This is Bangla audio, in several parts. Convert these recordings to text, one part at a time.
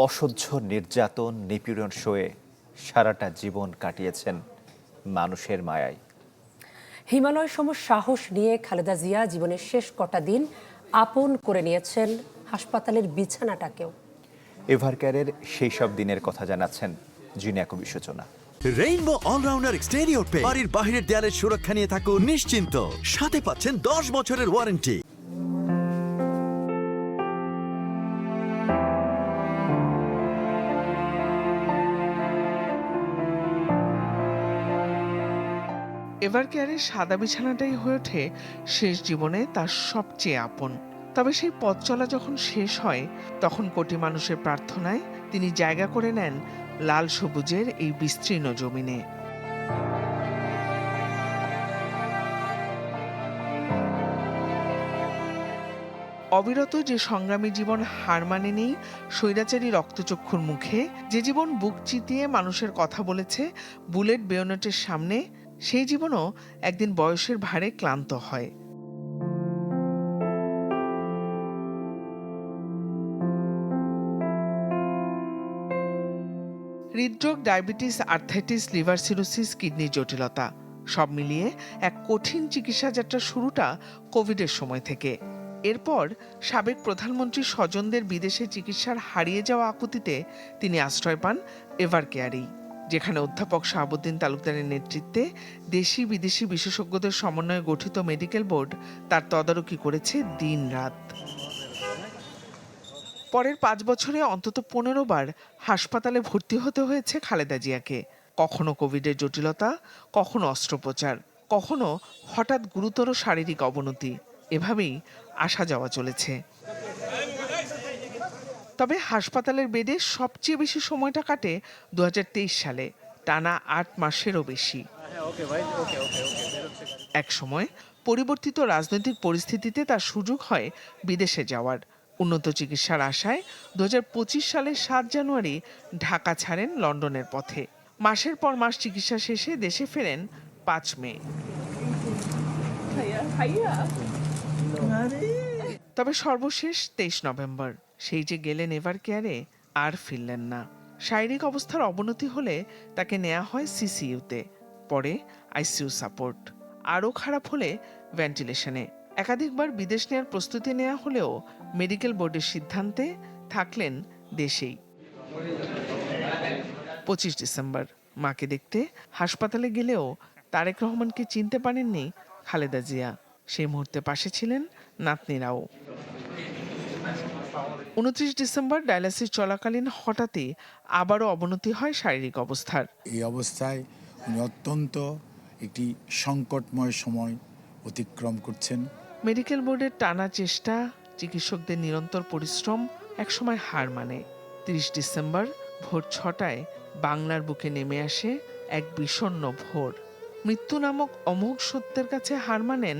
অসহ্য নির্যাতন নিপীড়ন সয়ে সারাটা জীবন কাটিয়েছেন মানুষের মায়ায়। হিমালয় সম সাহস নিয়ে খালেদা জিয়া জীবনের শেষ কটা দিন আপন করে নিয়েছেন হাসপাতালের বিছানাটাকেও। এভারকেয়ারের সেই সব দিনের কথা জানাচ্ছেন জিনিয়া কবি সূচনা। রেইনবো অলরাউন্ডার এক্সটেরিয়র পেইন্ট বাড়ির বাহিরের দেয়ালের সুরক্ষা নিয়ে থাকুন নিশ্চিন্ত। সাথে পাচ্ছেন 10 বছরের ওয়ারেন্টি। এভারকেয়ারের সাদা বিছানাটাই হয়ে ওঠে শেষ জীবনে তার সবচেয়ে আপন। তবে সেই পথ চলা যখন শেষ হয়, তখন কোটি মানুষের প্রার্থনায় তিনি জায়গা করে নেন লাল সবুজের এই বিস্তীর্ণ জমিনে। অবিরত যে সংগ্রামী জীবন হার মানেনি স্বৈরাচারী রক্তচক্ষুর মুখে, যে জীবন বুক চিতিয়ে মানুষের কথা বলেছে বুলেট বেয়োনেটের সামনে, সেই জীবনও একদিন বয়সের ভারে ক্লান্ত হয়। হৃদরোগ, diabetes, arthritis, liver cirrhosis, kidney জটিলতা সব মিলিয়ে এক কঠিন চিকিৎসা যাত্রার শুরুটা কোভিডের সময় থেকে। এরপর সাবেক প্রধানমন্ত্রী স্বজনদের বিদেশে চিকিৎসার হারিয়ে যাওয়া আকুতিতে তিনি আশ্রয় পান এভারকেয়ারেই, যেখানে অধ্যাপক শাহাবুদ্দিন তালুকদারের নেতৃত্বে দেশি বিদেশি বিশেষজ্ঞদের সমন্বয়ে গঠিত মেডিকেল বোর্ড তার তদারকি করেছে দিন রাত। পরের 5 বছরে অন্তত 15 বার হাসপাতালে ভর্তি হতে হয়েছে খালেদা জিয়াকে। কখনো কোভিডের জটিলতা, কখনো অস্ত্রোপচার, কখনো হঠাৎ গুরুতর শারীরিক অবনতি, এভাবেই আসা যাওয়া চলেছে। তবে হাসপাতালের বেডে সবচেয়ে বেশি সময়টা কাটে 2023 সালে, টানা 8 মাসেরও বেশি। এক সময় পরিবর্তিত রাজনৈতিক পরিস্থিতিতে তার সুযোগ হয় বিদেশে যাওয়ার। উন্নত চিকিৎসার আশায় 2025 সালের 7 জানুয়ারি ঢাকা ছাড়েন লন্ডনের পথে। মাসের পর মাস চিকিৎসা শেষে দেশে ফেরেন 5 মে। তবে সর্বশেষ 23 নভেম্বর সেই যে গেলেন এভারকেয়ারে, আর ফিরলেন না। শারীরিক অবস্থার অবনতি হলে তাকে নেওয়া হয় সিসিইউতে, পরে আইসিইউ সাপোর্ট, আরও খারাপ হলে ভেন্টিলেশনে। একাধিকবার বিদেশ নেওয়ার প্রস্তুতি নেওয়া হলেও মেডিকেল বোর্ডের সিদ্ধান্তে থাকলেন দেশেই। 25 ডিসেম্বর মাকে দেখতে হাসপাতালে গেলেও তারেক রহমানকে চিনতে পারেননি খালেদা জিয়া। সেই মুহূর্তে পাশে ছিলেন নাতনিরাও। 29 ডিসেম্বর ডায়ালাইসিস চলাকালীন হঠাৎই আবারও অবনতি হয় শারীরিক অবস্থার। এই অবস্থায় উনি অত্যন্ত একটি সংকটময় সময় অতিক্রম করছেন। মেডিকেল বোর্ডের টানা চেষ্টা, চিকিৎসকদের নিরন্তর পরিশ্রম একসময় হার মানে। 30 ডিসেম্বর ভোর 6টায় বাংলার বুকে নেমে আসে এক বিষণ্ণ ভোর। মৃত্যু নামক অমোঘ সত্যের কাছে হার মানেন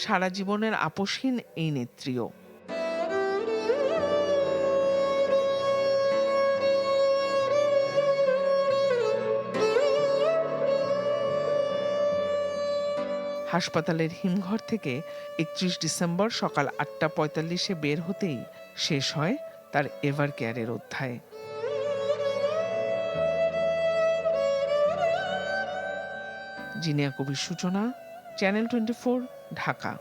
সারা জীবনের আপসহীন এই নেত্রীও। হাসপাতালের হিমঘর থেকে 31 ডিসেম্বর সকাল 8:45-এ বের হতেই শেষ হয় তার এভারকেয়ারের অধ্যায়। জিনিয়া কবির সূচনা, চ্যানেল 24, ঢাকা।